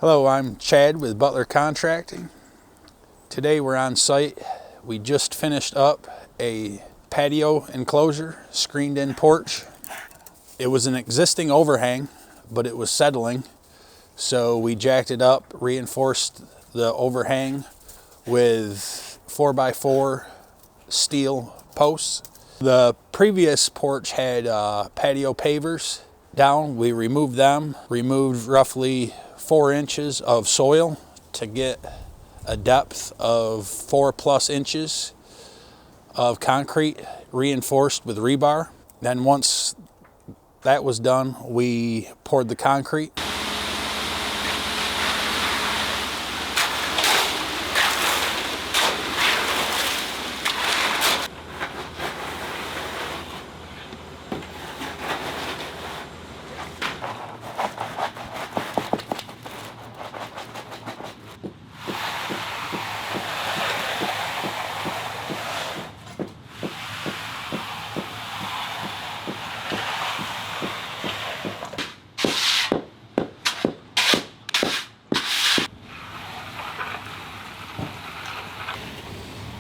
Hello, I'm Chad with Butler Contracting. Today we're on site. We just finished up a patio enclosure, screened in porch. It was an existing overhang, but it was settling. So we jacked it up, reinforced the overhang with 4x4 steel posts. The previous porch had patio pavers down. We removed them, removed roughly 4 inches of soil to get a depth of 4+ inches of concrete reinforced with rebar. Then once that was done, we poured the concrete.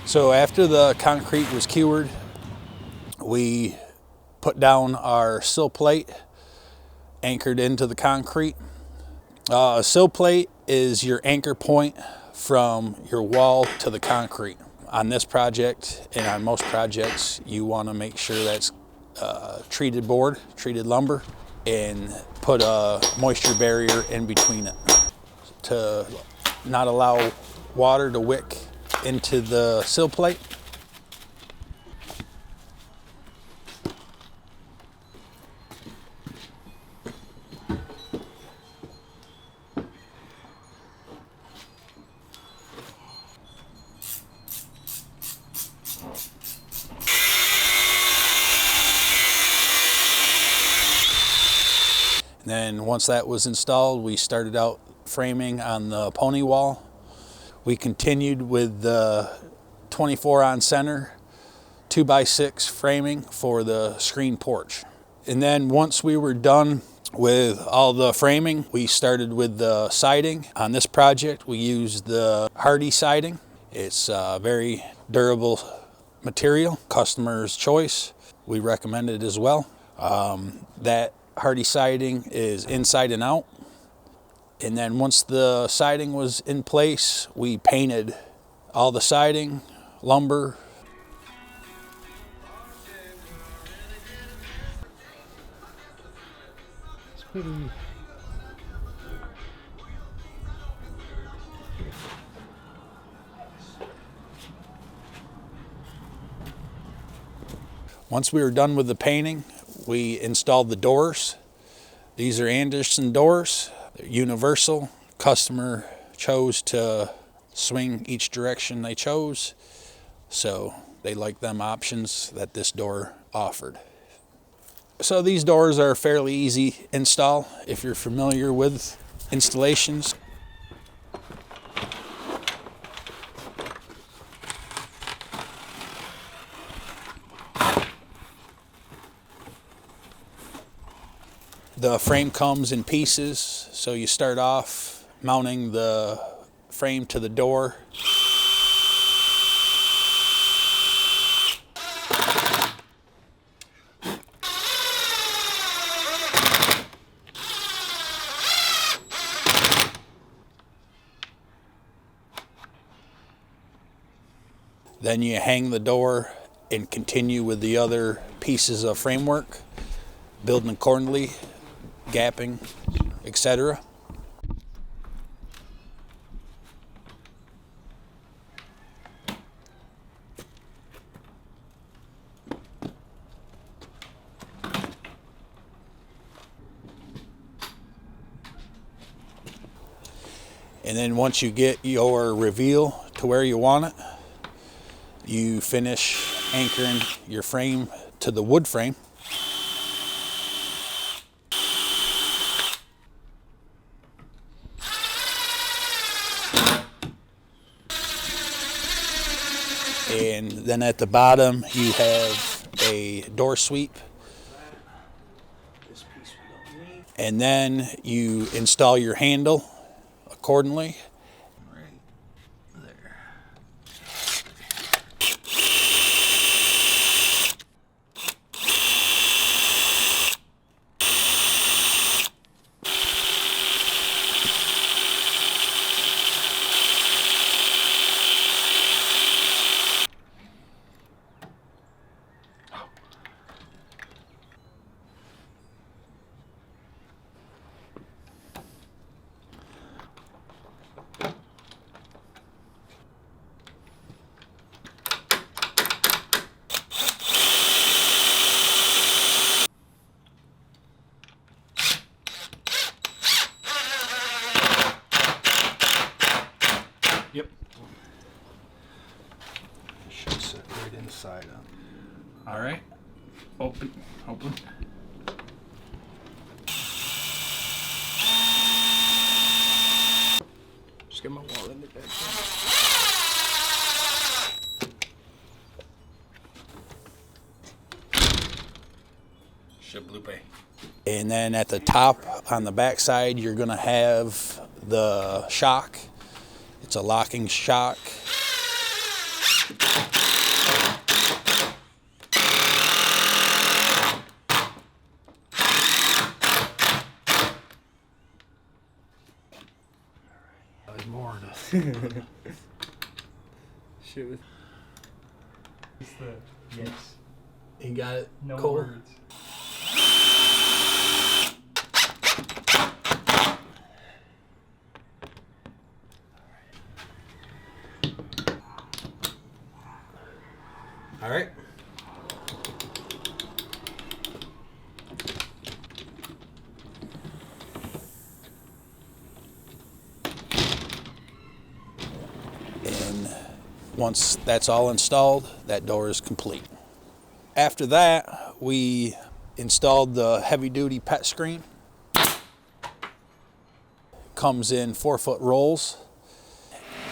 So after the concrete was cured, we put down our sill plate anchored into the concrete. A sill plate is your anchor point from your wall to the concrete. On this project and on most projects, you want to make sure that's treated board, treated lumber, and put a moisture barrier in between it to not allow water to wick into the sill plate. And then once that was installed, we started out framing on the pony wall. We continued with the 24 on center 2x6 framing for the screen porch. And then once we were done with all the framing, we started with the siding. On this project, we used the hardy siding. It's a very durable material, customer's choice. We recommend it as well. That hardy siding is inside and out. And then once the siding was in place, we painted all the siding, lumber. It's pretty. Once we were done with the painting, we installed the doors. These are Andersen doors. They're universal. Customer chose to swing each direction they chose, so they like them options that this door offered. So these doors are fairly easy install if you're familiar with installations. The frame comes in pieces, so you start off mounting the frame to the door. Then you hang the door and continue with the other pieces of framework, building accordingly, gapping, etc. And then once you get your reveal to where you want it, you finish anchoring your frame to the wood frame. And then at the bottom you have a door sweep. And then you install your handle accordingly. Right there. Yep. It should sit right inside of. All right. Open. Open. Just get my wallet in the back. And then at the top on the back side, you're gonna have the shock. It's a locking shock. There's more to Shit with. It's the yes. You got it. No Cole? words. All right. And once that's all installed, that door is complete. After that, we installed the heavy-duty pet screen. Comes in 4-foot rolls.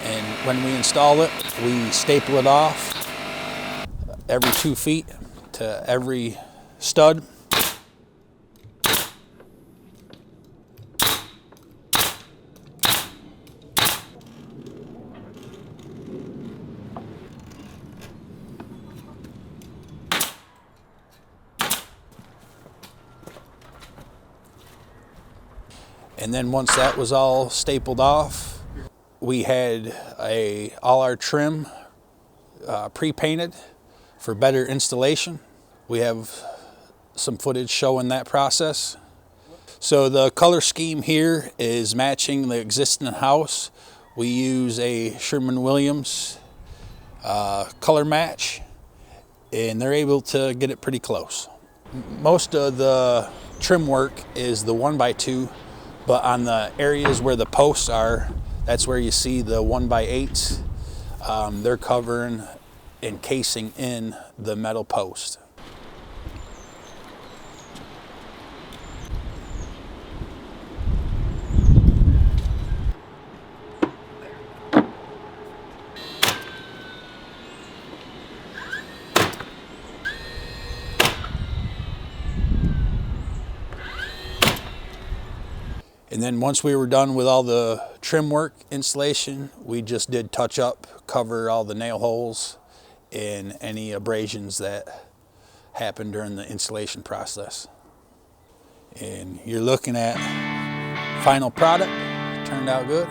And when we install it, we staple it off every 2 feet to every stud. And then once that was all stapled off, we had all our trim pre-painted for better installation. We have some footage showing that process. So the color scheme here is matching the existing house. We use a Sherwin-Williams color match, and they're able to get it pretty close. Most of the trim work is the 1x2, but on the areas where the posts are, that's where you see the 1x8s. They're covering and casing in the metal post. And then once we were done with all the trim work installation, we just did touch up, cover all the nail holes and any abrasions that happened during the installation process. And you're looking at final product. Turned out good.